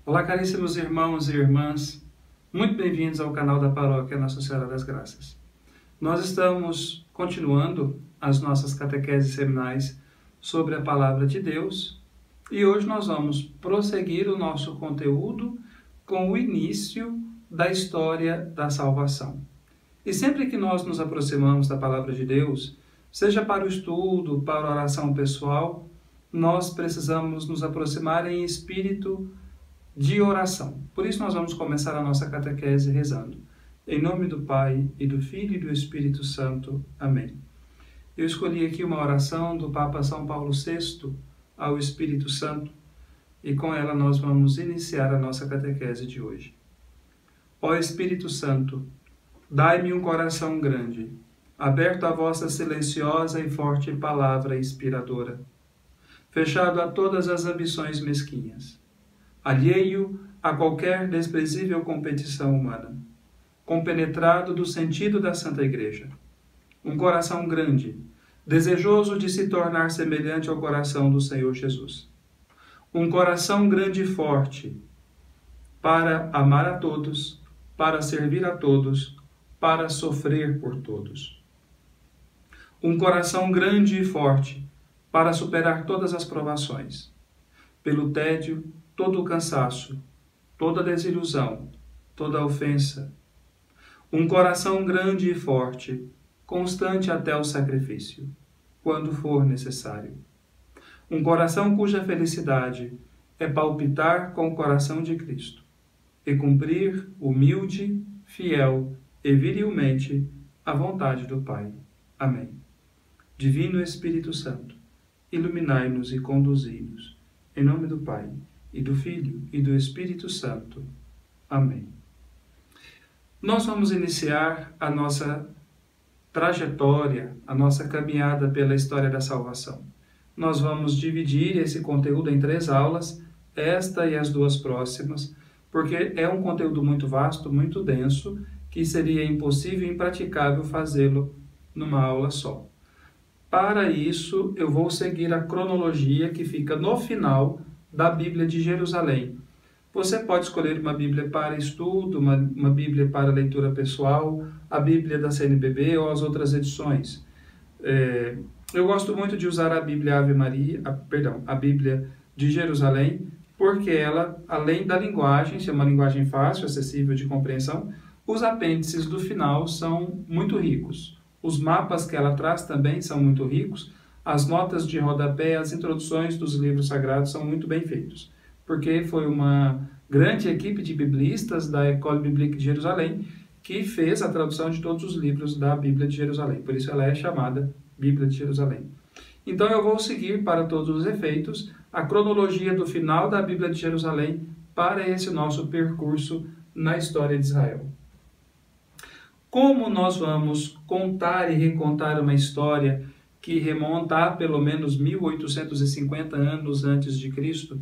Olá, caríssimos irmãos e irmãs, muito bem-vindos ao canal da Paróquia Nossa Senhora das Graças. Nós estamos continuando as nossas catequeses seminais sobre a Palavra de Deus e hoje nós vamos prosseguir o nosso conteúdo com o início da história da salvação. E sempre que nós nos aproximamos da Palavra de Deus, seja para o estudo, para a oração pessoal, nós precisamos nos aproximar em espírito de oração. Por isso nós vamos começar a nossa catequese rezando. Em nome do Pai, e do Filho e do Espírito Santo. Amém. Eu escolhi aqui uma oração do Papa São Paulo VI ao Espírito Santo e com ela nós vamos iniciar a nossa catequese de hoje. Ó Espírito Santo, dai-me um coração grande, aberto à vossa silenciosa e forte palavra inspiradora, fechado a todas as ambições mesquinhas, alheio a qualquer desprezível competição humana, compenetrado do sentido da Santa Igreja. Um coração grande, desejoso de se tornar semelhante ao coração do Senhor Jesus. Um coração grande e forte, para amar a todos, para servir a todos, para sofrer por todos. Um coração grande e forte, para superar todas as provações, pelo tédio, todo o cansaço, toda desilusão, toda ofensa. Um coração grande e forte, constante até o sacrifício, quando for necessário. Um coração cuja felicidade é palpitar com o coração de Cristo e cumprir humilde, fiel e virilmente a vontade do Pai. Amém. Divino Espírito Santo, iluminai-nos e conduzi-nos. Em nome do Pai, e do Filho, e do Espírito Santo. Amém. Nós vamos iniciar a nossa trajetória, a nossa caminhada pela história da salvação. Nós vamos dividir esse conteúdo em 3 aulas, esta e as 2 próximas, porque é um conteúdo muito vasto, muito denso, que seria impossível e impraticável fazê-lo numa aula só. Para isso, eu vou seguir a cronologia que fica no final da Bíblia de Jerusalém. Você pode escolher uma Bíblia para estudo, uma Bíblia para leitura pessoal, a Bíblia da CNBB ou as outras edições. Eu gosto muito de usar a Bíblia Ave Maria, a Bíblia de Jerusalém, porque ela, além da linguagem, ser uma linguagem fácil, acessível de compreensão, os apêndices do final são muito ricos. Os mapas que ela traz também são muito ricos. As notas de rodapé, as introduções dos livros sagrados são muito bem feitos, porque foi uma grande equipe de biblistas da École Biblique de Jerusalém que fez a tradução de todos os livros da Bíblia de Jerusalém. Por isso ela é chamada Bíblia de Jerusalém. Então eu vou seguir, para todos os efeitos, a cronologia do final da Bíblia de Jerusalém para esse nosso percurso na história de Israel. Como nós vamos contar e recontar uma história que remonta a pelo menos 1850 anos antes de Cristo,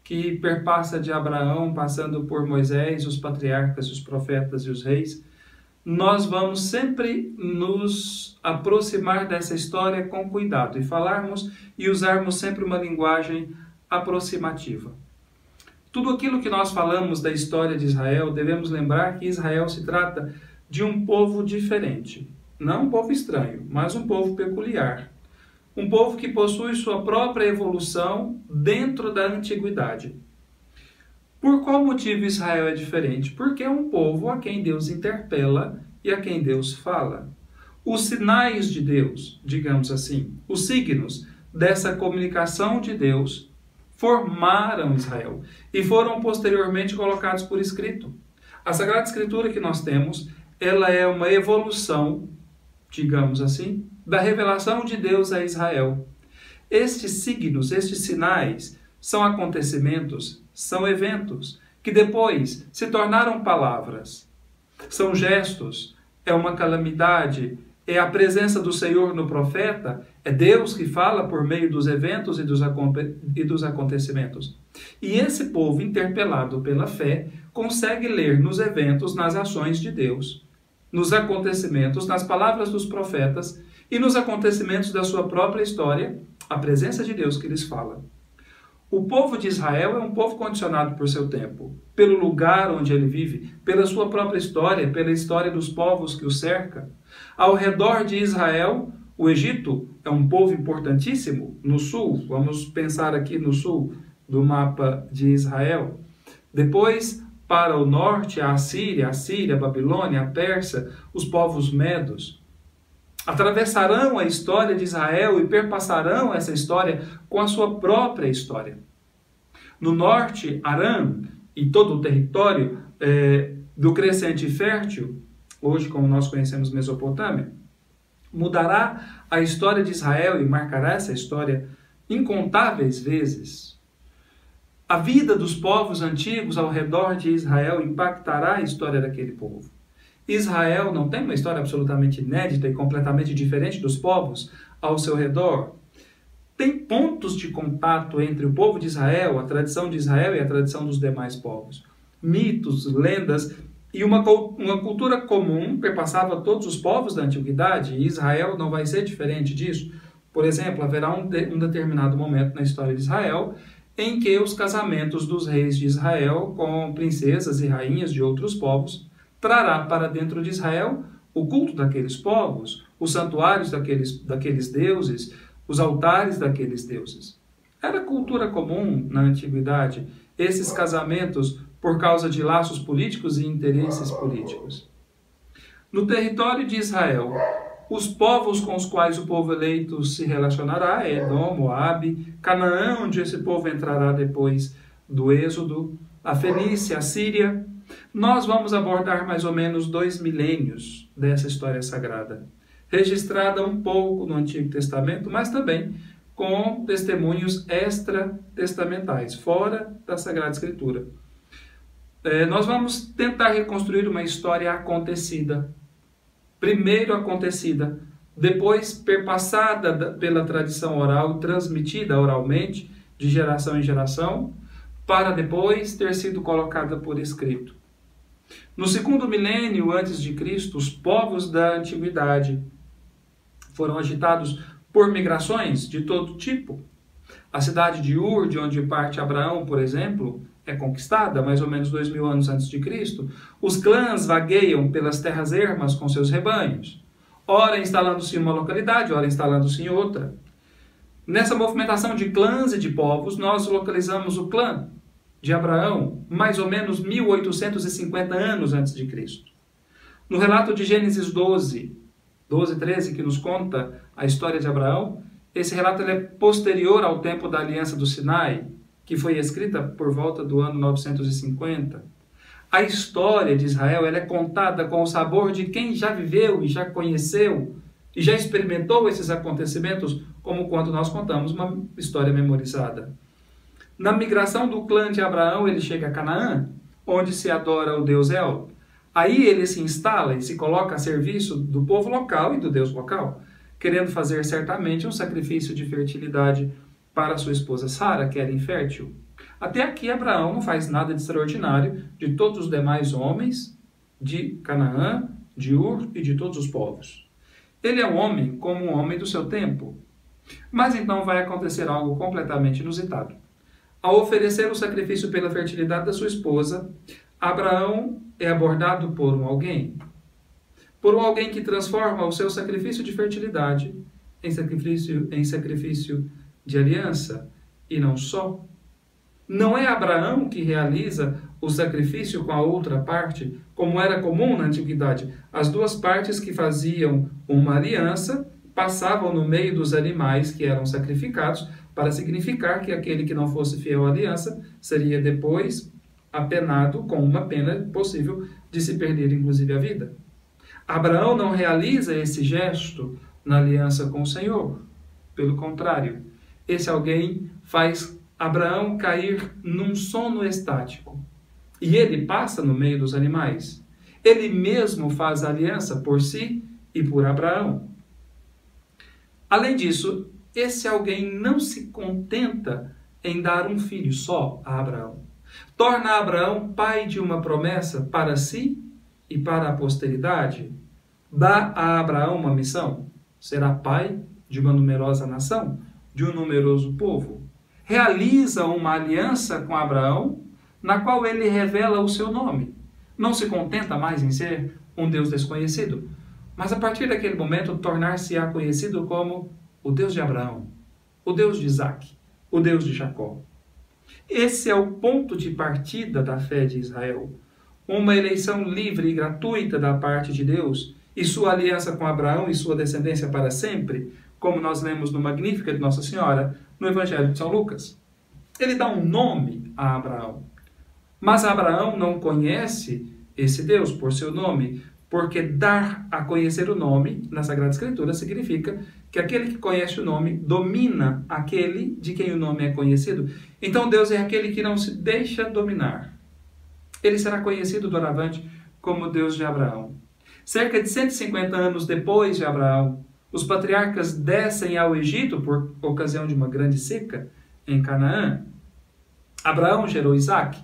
que perpassa de Abraão, passando por Moisés, os patriarcas, os profetas e os reis, nós vamos sempre nos aproximar dessa história com cuidado e falarmos e usarmos sempre uma linguagem aproximativa. Tudo aquilo que nós falamos da história de Israel, devemos lembrar que Israel se trata de um povo diferente. Não um povo estranho, mas um povo peculiar. Um povo que possui sua própria evolução dentro da antiguidade. Por qual motivo Israel é diferente? Porque é um povo a quem Deus interpela e a quem Deus fala. Os sinais de Deus, digamos assim, os signos dessa comunicação de Deus formaram Israel e foram posteriormente colocados por escrito. A Sagrada Escritura que nós temos, ela é uma evolução, digamos assim, da revelação de Deus a Israel. Estes signos, estes sinais, são acontecimentos, são eventos, que depois se tornaram palavras. São gestos, é uma calamidade, é a presença do Senhor no profeta, é Deus que fala por meio dos eventos e dos acontecimentos. E esse povo, interpelado pela fé, consegue ler nos eventos, nas ações de Deus, nos acontecimentos, nas palavras dos profetas e nos acontecimentos da sua própria história, a presença de Deus que lhes fala. O povo de Israel é um povo condicionado por seu tempo, pelo lugar onde ele vive, pela sua própria história, pela história dos povos que o cerca. Ao redor de Israel, o Egito é um povo importantíssimo no sul. Vamos pensar aqui no sul do mapa de Israel. Depois, para o norte, a Síria, a Babilônia, a Pérsia, os povos medos. Atravessarão a história de Israel e perpassarão essa história com a sua própria história. No norte, Arã e todo o território do crescente fértil, hoje como nós conhecemos Mesopotâmia, mudará a história de Israel e marcará essa história incontáveis vezes. A vida dos povos antigos ao redor de Israel impactará a história daquele povo. Israel não tem uma história absolutamente inédita e completamente diferente dos povos ao seu redor. Tem pontos de contato entre o povo de Israel, a tradição de Israel e a tradição dos demais povos. Mitos, lendas e uma cultura comum perpassava todos os povos da antiguidade, e Israel não vai ser diferente disso. Por exemplo, haverá um determinado momento na história de Israel em que os casamentos dos reis de Israel com princesas e rainhas de outros povos trará para dentro de Israel o culto daqueles povos, os santuários daqueles deuses, os altares daqueles deuses. Era cultura comum na antiguidade esses casamentos por causa de laços políticos e interesses políticos. No território de Israel, os povos com os quais o povo eleito se relacionará, Edom, Moabe, Canaã, onde esse povo entrará depois do Êxodo, a Fenícia, a Síria. Nós vamos abordar mais ou menos 2 milênios dessa história sagrada, registrada um pouco no Antigo Testamento, mas também com testemunhos extra-testamentais, fora da Sagrada Escritura. Nós vamos tentar reconstruir uma história acontecida, primeiro acontecida, depois perpassada pela tradição oral, transmitida oralmente, de geração em geração, para depois ter sido colocada por escrito. No 2º milênio antes de Cristo, os povos da antiguidade foram agitados por migrações de todo tipo. A cidade de Ur, de onde parte Abraão, por exemplo, é conquistada mais ou menos 2000 anos antes de Cristo. Os clãs vagueiam pelas terras ermas com seus rebanhos, ora instalando-se em uma localidade, ora instalando-se em outra. Nessa movimentação de clãs e de povos, nós localizamos o clã de Abraão, mais ou menos 1850 anos antes de Cristo. No relato de Gênesis 12, 13, que nos conta a história de Abraão, esse relato é posterior ao tempo da Aliança do Sinai, que foi escrita por volta do ano 950. A história de Israel ela é contada com o sabor de quem já viveu e já conheceu e já experimentou esses acontecimentos, como quando nós contamos uma história memorizada. Na migração do clã de Abraão, ele chega a Canaã, onde se adora o deus El. Aí ele se instala e se coloca a serviço do povo local e do deus local, querendo fazer certamente um sacrifício de fertilidade para sua esposa Sara, que era infértil. Até aqui Abraão não faz nada de extraordinário de todos os demais homens de Canaã, de Ur e de todos os povos. Ele é um homem como um homem do seu tempo. Mas então vai acontecer algo completamente inusitado. Ao oferecer o sacrifício pela fertilidade da sua esposa, Abraão é abordado por um alguém. Por um alguém que transforma o seu sacrifício de fertilidade em sacrifício de aliança, e não só. Não é Abraão que realiza o sacrifício com a outra parte, como era comum na antiguidade. As duas partes que faziam uma aliança passavam no meio dos animais que eram sacrificados, para significar que aquele que não fosse fiel à aliança seria depois apenado com uma pena possível de se perder inclusive a vida. Abraão não realiza esse gesto na aliança com o Senhor. Pelo contrário, esse alguém faz Abraão cair num sono estático. E ele passa no meio dos animais. Ele mesmo faz aliança por si e por Abraão. Além disso, esse alguém não se contenta em dar um filho só a Abraão. Torna Abraão pai de uma promessa para si e para a posteridade. Dá a Abraão uma missão. Será pai de uma numerosa nação, de um numeroso povo. realiza uma aliança com Abraão, na qual ele revela o seu nome. Não se contenta mais em ser um Deus desconhecido, mas a partir daquele momento tornar-se-á conhecido como o Deus de Abraão, o Deus de Isaac, o Deus de Jacó. Esse é o ponto de partida da fé de Israel. Uma eleição livre e gratuita da parte de Deus e sua aliança com Abraão e sua descendência para sempre, como nós lemos no Magnífica de Nossa Senhora, no Evangelho de São Lucas. Ele dá um nome a Abraão, mas Abraão não conhece esse Deus por seu nome, porque dar a conhecer o nome na Sagrada Escritura significa que aquele que conhece o nome domina aquele de quem o nome é conhecido. Então Deus é aquele que não se deixa dominar. Ele será conhecido doravante como Deus de Abraão. Cerca de 150 anos depois de Abraão, os patriarcas descem ao Egito por ocasião de uma grande seca em Canaã. Abraão gerou Isaac,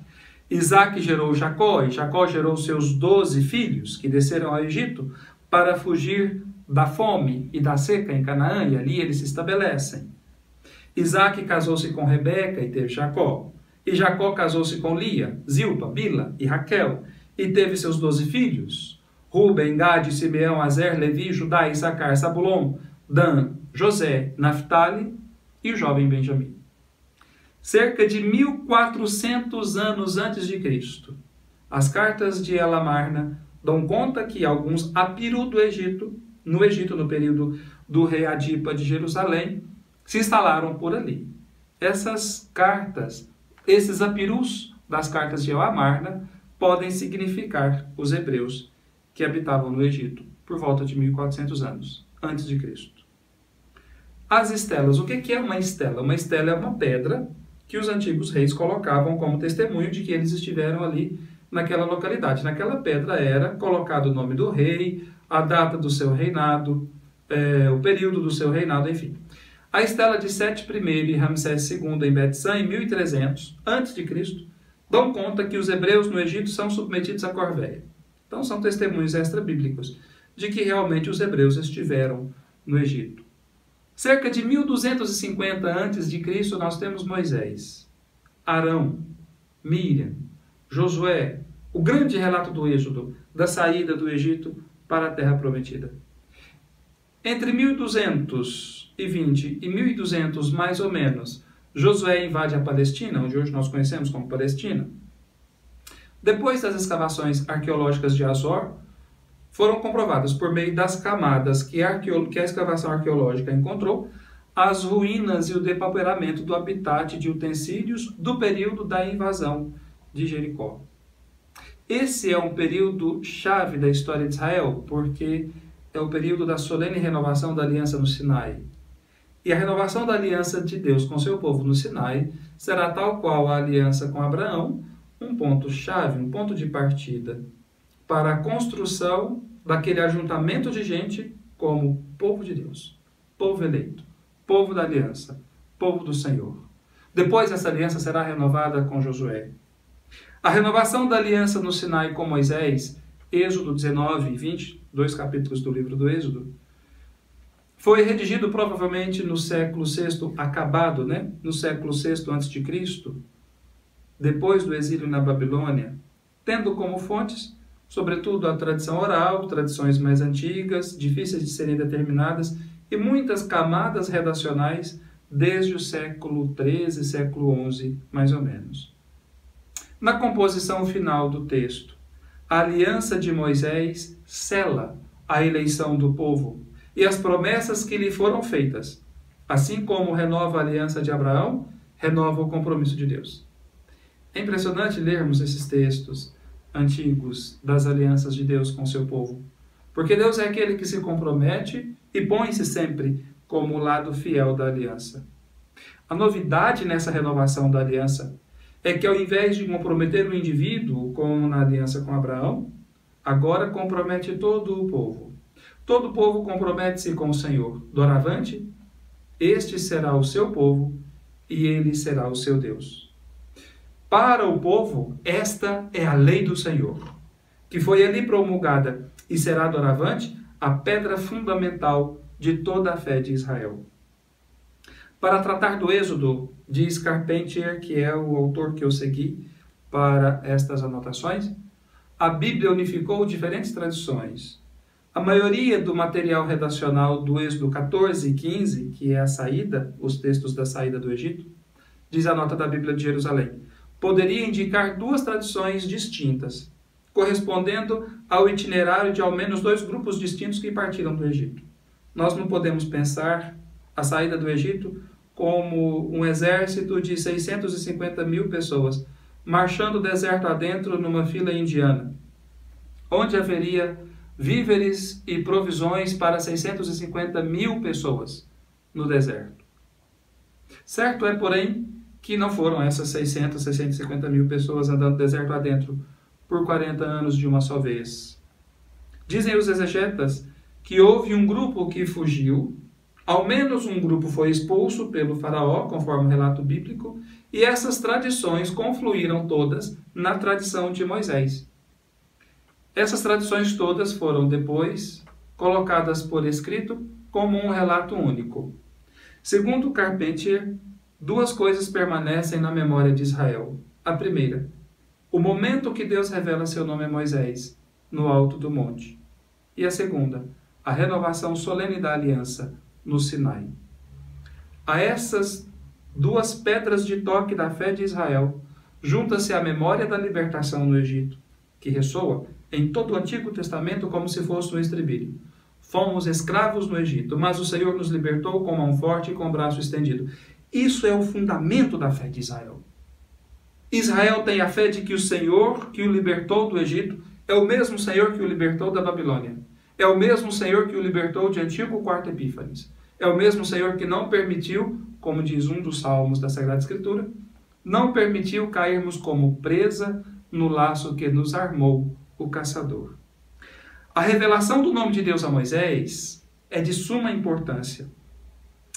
Isaac gerou Jacó, e Jacó gerou seus 12 filhos, que desceram ao Egito para fugir da fome e da seca em Canaã, e ali eles se estabelecem. Isaac casou-se com Rebeca e teve Jacó. E Jacó casou-se com Lia, Zilpa, Bila e Raquel, e teve seus 12 filhos. Ruben, Gade, Simeão, Azer, Levi, Judá, Issacar, Zabulon, Dan, José, Naftali e o jovem Benjamim. Cerca de 1400 anos antes de Cristo, as cartas de Elamarna dão conta que alguns Apiru do Egito, no período do rei Adipa de Jerusalém, se instalaram por ali. Essas cartas, esses Apirus das cartas de Elamarna, podem significar os hebreus que habitavam no Egito por volta de 1400 anos antes de Cristo. As estelas. O que é uma estela? Uma estela é uma pedra que os antigos reis colocavam como testemunho de que eles estiveram ali naquela localidade. Naquela pedra era colocado o nome do rei, a data do seu reinado, o período do seu reinado, enfim. A estela de Sete I e Ramsés II em Betsã, em 1300 a.C., dão conta que os hebreus no Egito são submetidos à corvéia. Então são testemunhos extra-bíblicos de que realmente os hebreus estiveram no Egito. Cerca de 1250 a.C., nós temos Moisés, Arão, Miriam, Josué, o grande relato do Êxodo, da saída do Egito para a Terra Prometida. Entre 1220 e 1200, mais ou menos, Josué invade a Palestina, onde hoje nós conhecemos como Palestina. Depois das escavações arqueológicas de Azor, foram comprovadas por meio das camadas que a escavação arqueológica encontrou, as ruínas e o depauperamento do habitat de utensílios do período da invasão de Jericó. Esse é um período chave da história de Israel, porque é o período da solene renovação da aliança no Sinai. E a renovação da aliança de Deus com seu povo no Sinai será tal qual a aliança com Abraão, um ponto-chave, um ponto de partida para a construção daquele ajuntamento de gente como povo de Deus, povo eleito, povo da aliança, povo do Senhor. Depois essa aliança será renovada com Josué. A renovação da aliança no Sinai com Moisés, Êxodo 19 e 20, 2 capítulos do livro do Êxodo, foi redigido provavelmente no século VI, acabado, no século VI a.C., depois do exílio na Babilônia, tendo como fontes, sobretudo, a tradição oral, tradições mais antigas, difíceis de serem determinadas, e muitas camadas redacionais desde o século XIII, século XI, mais ou menos. Na composição final do texto, a aliança de Moisés sela a eleição do povo e as promessas que lhe foram feitas, assim como renova a aliança de Abraão, renova o compromisso de Deus. É impressionante lermos esses textos antigos das alianças de Deus com seu povo, porque Deus é aquele que se compromete e põe-se sempre como o lado fiel da aliança. A novidade nessa renovação da aliança é que, ao invés de comprometer o indivíduo, como na aliança com Abraão, agora compromete todo o povo. Todo o povo compromete-se com o Senhor. Doravante, este será o seu povo e ele será o seu Deus. Para o povo, esta é a lei do Senhor, que foi ali promulgada e será doravante a pedra fundamental de toda a fé de Israel. Para tratar do Êxodo, Diz Carpentier, que é o autor que eu segui para estas anotações, a Bíblia unificou diferentes tradições. A maioria do material redacional do Êxodo 14 e 15, que é a saída, os textos da saída do Egito, diz a nota da Bíblia de Jerusalém, poderia indicar duas tradições distintas, correspondendo ao itinerário de ao menos dois grupos distintos que partiram do Egito. Nós não podemos pensar a saída do Egito como um exército de 650 mil pessoas, marchando o deserto adentro numa fila indiana, onde haveria víveres e provisões para 650 mil pessoas no deserto. Certo é, porém, que não foram essas 650 mil pessoas andando deserto adentro por 40 anos de uma só vez. Dizem os exegetas que houve um grupo que fugiu, ao menos um grupo foi expulso pelo faraó, conforme o relato bíblico, e essas tradições confluíram todas na tradição de Moisés. Essas tradições todas foram depois colocadas por escrito como um relato único. Segundo Carpentier, duas coisas permanecem na memória de Israel. A primeira, o momento que Deus revela seu nome a Moisés, no alto do monte. E a segunda, a renovação solene da aliança, no Sinai. A essas duas pedras de toque da fé de Israel, junta-se a memória da libertação no Egito, que ressoa em todo o Antigo Testamento como se fosse um estribilho. Fomos escravos no Egito, mas o Senhor nos libertou com mão forte e com braço estendido. Isso é o fundamento da fé de Israel. Israel tem a fé de que o Senhor que o libertou do Egito é o mesmo Senhor que o libertou da Babilônia. É o mesmo Senhor que o libertou de Antíoco IV Epífanes. É o mesmo Senhor que não permitiu, como diz um dos salmos da Sagrada Escritura, não permitiu cairmos como presa no laço que nos armou o caçador. A revelação do nome de Deus a Moisés é de suma importância.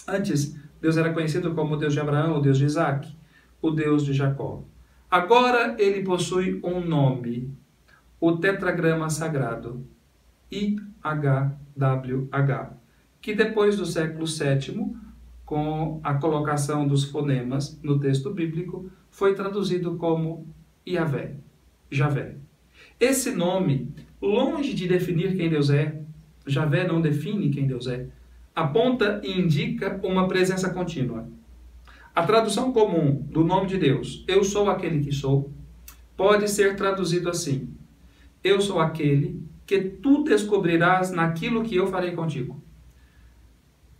Antes, Deus era conhecido como o Deus de Abraão, o Deus de Isaac, o Deus de Jacó. Agora ele possui um nome, o tetragrama sagrado, IHWH, que depois do século VII, com a colocação dos fonemas no texto bíblico, foi traduzido como Yahvé, Javé. Esse nome, longe de definir quem Deus é, Javé não define quem Deus é, aponta e indica uma presença contínua. A tradução comum do nome de Deus, eu sou aquele que sou, pode ser traduzido assim: eu sou aquele que tu descobrirás naquilo que eu farei contigo.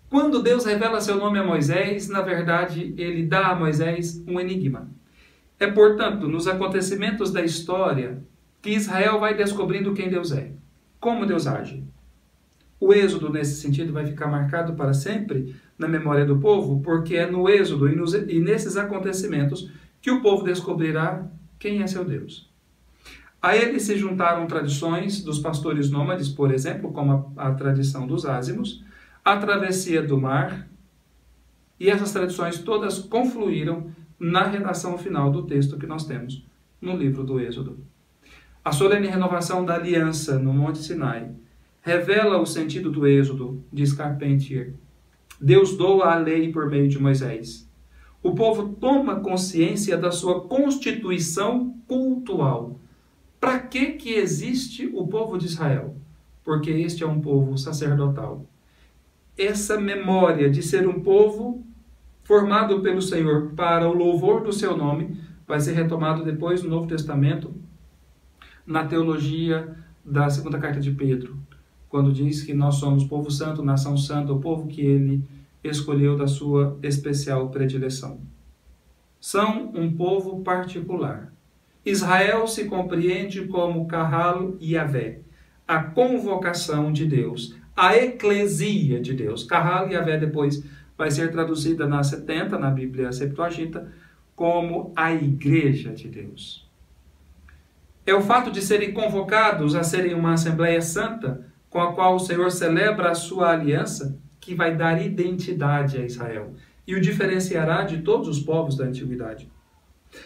Quando Deus revela seu nome a Moisés, na verdade, ele dá a Moisés um enigma. É, portanto, nos acontecimentos da história que Israel vai descobrindo quem Deus é, como Deus age. O Êxodo, nesse sentido, vai ficar marcado para sempre na memória do povo, porque é no Êxodo e nesses acontecimentos que o povo descobrirá quem é seu Deus. A ele se juntaram tradições dos pastores nômades, por exemplo, como a tradição dos ázimos, a travessia do mar, e essas tradições todas confluíram na redação final do texto que nós temos no livro do Êxodo. A solene renovação da aliança no Monte Sinai revela o sentido do Êxodo, diz Carpentier. Deus doa a lei por meio de Moisés. O povo toma consciência da sua constituição cultual. Para que existe o povo de Israel? Porque este é um povo sacerdotal. Essa memória de ser um povo formado pelo Senhor para o louvor do seu nome vai ser retomado depois no Novo Testamento, na teologia da segunda carta de Pedro, quando diz que nós somos povo santo, nação santa, o povo que ele escolheu da sua especial predileção. São um povo particular. Israel se compreende como Kahal Yahvé, a convocação de Deus, a eclesia de Deus. Kahal Yahvé depois vai ser traduzida na 70, na Bíblia Septuaginta, como a igreja de Deus. É o fato de serem convocados a serem uma Assembleia Santa, com a qual o Senhor celebra a sua aliança, que vai dar identidade a Israel e o diferenciará de todos os povos da antiguidade.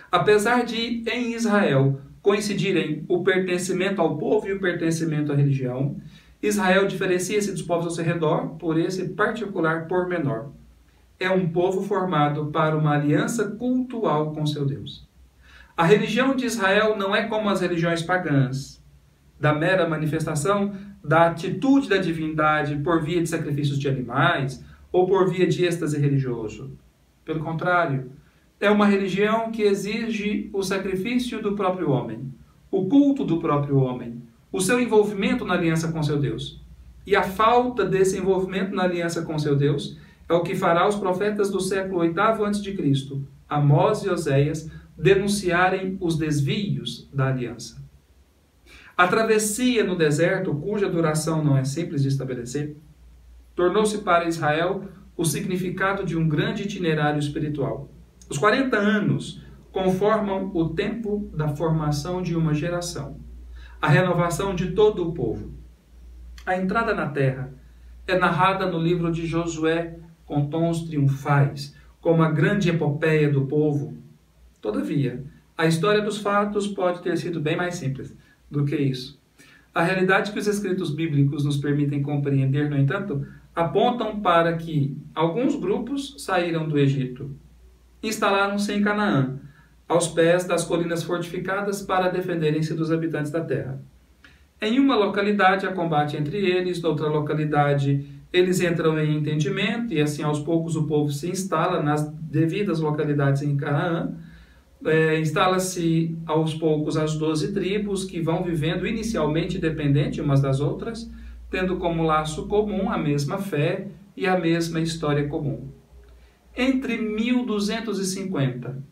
Apesar de, em Israel, coincidirem o pertencimento ao povo e o pertencimento à religião, Israel diferencia-se dos povos ao seu redor por esse particular pormenor. é um povo formado para uma aliança cultual com seu Deus. A religião de Israel não é como as religiões pagãs, da mera manifestação da atitude da divindade por via de sacrifícios de animais ou por via de êxtase religioso. Pelo contrário, é uma religião que exige o sacrifício do próprio homem, o culto do próprio homem, o seu envolvimento na aliança com seu Deus. E a falta desse envolvimento na aliança com seu Deus é o que fará os profetas do século VIII a.C., Amós e Oséias, denunciarem os desvios da aliança. A travessia no deserto, cuja duração não é simples de estabelecer, tornou-se para Israel o significado de um grande itinerário espiritual. Os 40 anos conformam o tempo da formação de uma geração, a renovação de todo o povo. A entrada na terra é narrada no livro de Josué com tons triunfais, como a grande epopeia do povo. Todavia, a história dos fatos pode ter sido bem mais simples do que isso. A realidade que os escritos bíblicos nos permitem compreender, no entanto, apontam para que alguns grupos saíram do Egito, instalaram-se em Canaã, aos pés das colinas fortificadas para defenderem-se dos habitantes da terra. Em uma localidade há combate entre eles, noutra localidade eles entram em entendimento e assim aos poucos o povo se instala nas devidas localidades em Canaã. Instala-se aos poucos as 12 tribos que vão vivendo inicialmente dependente umas das outras, tendo como laço comum a mesma fé e a mesma história comum. Entre 1250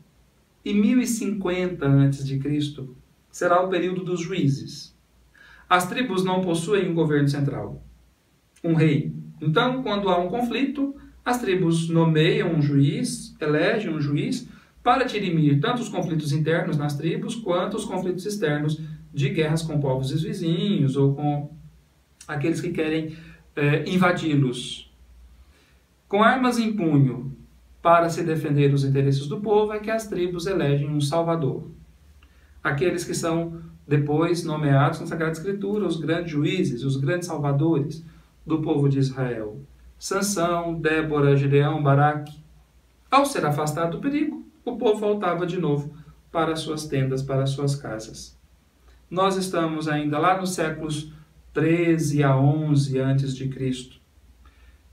e 1050 a.C. será o período dos juízes. As tribos não possuem um governo central, um rei. Então, quando há um conflito, as tribos nomeiam um juiz, elegem um juiz, para dirimir tanto os conflitos internos nas tribos, quanto os conflitos externos de guerras com povos vizinhos ou com aqueles que querem invadi-los. Com armas em punho, para se defender os interesses do povo, é que as tribos elegem um salvador. Aqueles que são depois nomeados na Sagrada Escritura, os grandes juízes, os grandes salvadores do povo de Israel. Sansão, Débora, Gideão, Baraque. Ao ser afastado do perigo, o povo voltava de novo para suas tendas, para suas casas. Nós estamos ainda lá nos séculos 13 a 11 a.C.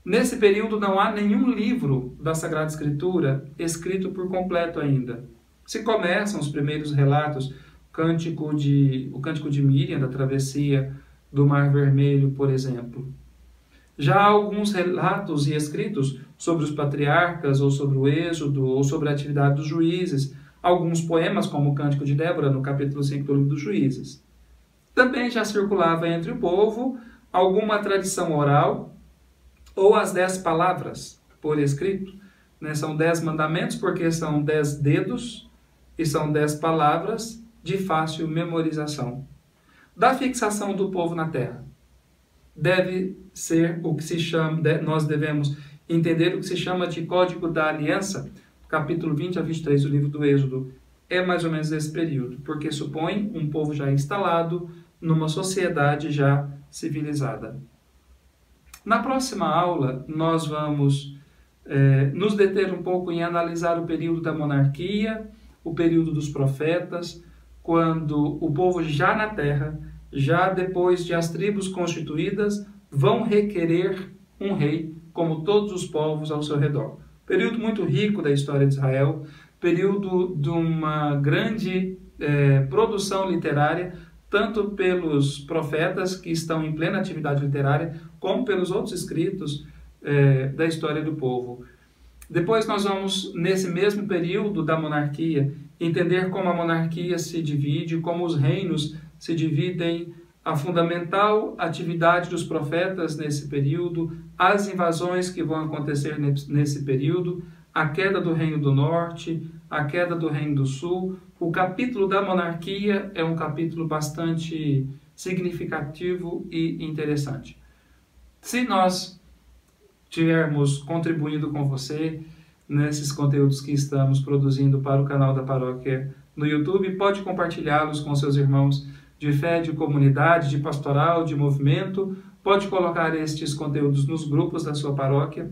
Nesse período não há nenhum livro da Sagrada Escritura escrito por completo ainda. Se começam os primeiros relatos, o Cântico de Miriam, da travessia do Mar Vermelho, por exemplo. Já há alguns relatos e escritos sobre os patriarcas, ou sobre o Êxodo, ou sobre a atividade dos juízes, alguns poemas, como o Cântico de Débora, no capítulo 5 do livro dos Juízes. Também já circulava entre o povo alguma tradição oral, ou as 10 palavras por escrito. São 10 mandamentos, porque são 10 dedos, e são 10 palavras de fácil memorização. Da fixação do povo na terra, deve ser o que se chama, nós devemos entender o que se chama de Código da Aliança, capítulo 20 a 23 do livro do Êxodo. É mais ou menos esse período, porque supõe um povo já instalado numa sociedade já civilizada. Na próxima aula, nós vamos nos deter um pouco em analisar o período da monarquia, o período dos profetas, quando o povo já na terra, já depois de as tribos constituídas, vão requerer um rei, como todos os povos ao seu redor. Período muito rico da história de Israel, período de uma grande produção literária, tanto pelos profetas que estão em plena atividade literária, como pelos outros escritos da história do povo. Depois nós vamos, nesse mesmo período da monarquia, entender como a monarquia se divide, como os reinos se dividem, a fundamental atividade dos profetas nesse período, as invasões que vão acontecer nesse período, a queda do Reino do Norte, a queda do Reino do Sul. O capítulo da monarquia é um capítulo bastante significativo e interessante. Se nós tivermos contribuído com você nesses conteúdos que estamos produzindo para o canal da Paróquia no YouTube, pode compartilhá-los com seus irmãos de fé, de comunidade, de pastoral, de movimento. Pode colocar estes conteúdos nos grupos da sua paróquia.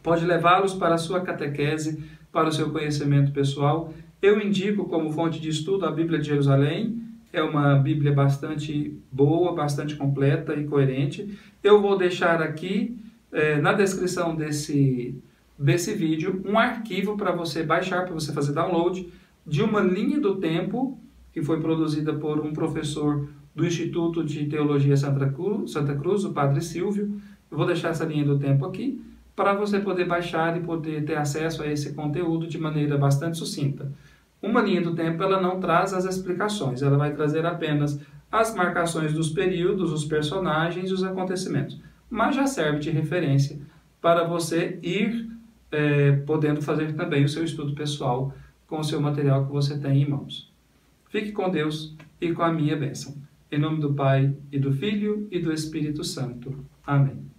pode levá-los para a sua catequese, para o seu conhecimento pessoal. Eu indico como fonte de estudo a Bíblia de Jerusalém, é uma Bíblia bastante boa, bastante completa e coerente. Eu vou deixar aqui na descrição desse vídeo um arquivo para você baixar, para você fazer download de uma linha do tempo que foi produzida por um professor do Instituto de Teologia Santa Cruz, o Padre Silvio. Eu vou deixar essa linha do tempo aqui para você poder baixar e poder ter acesso a esse conteúdo de maneira bastante sucinta. Uma linha do tempo ela não traz as explicações, ela vai trazer apenas as marcações dos períodos, os personagens e os acontecimentos, mas já serve de referência para você ir podendo fazer também o seu estudo pessoal com o seu material que você tem em mãos. Fique com Deus e com a minha bênção. Em nome do Pai, e do Filho, e do Espírito Santo. Amém.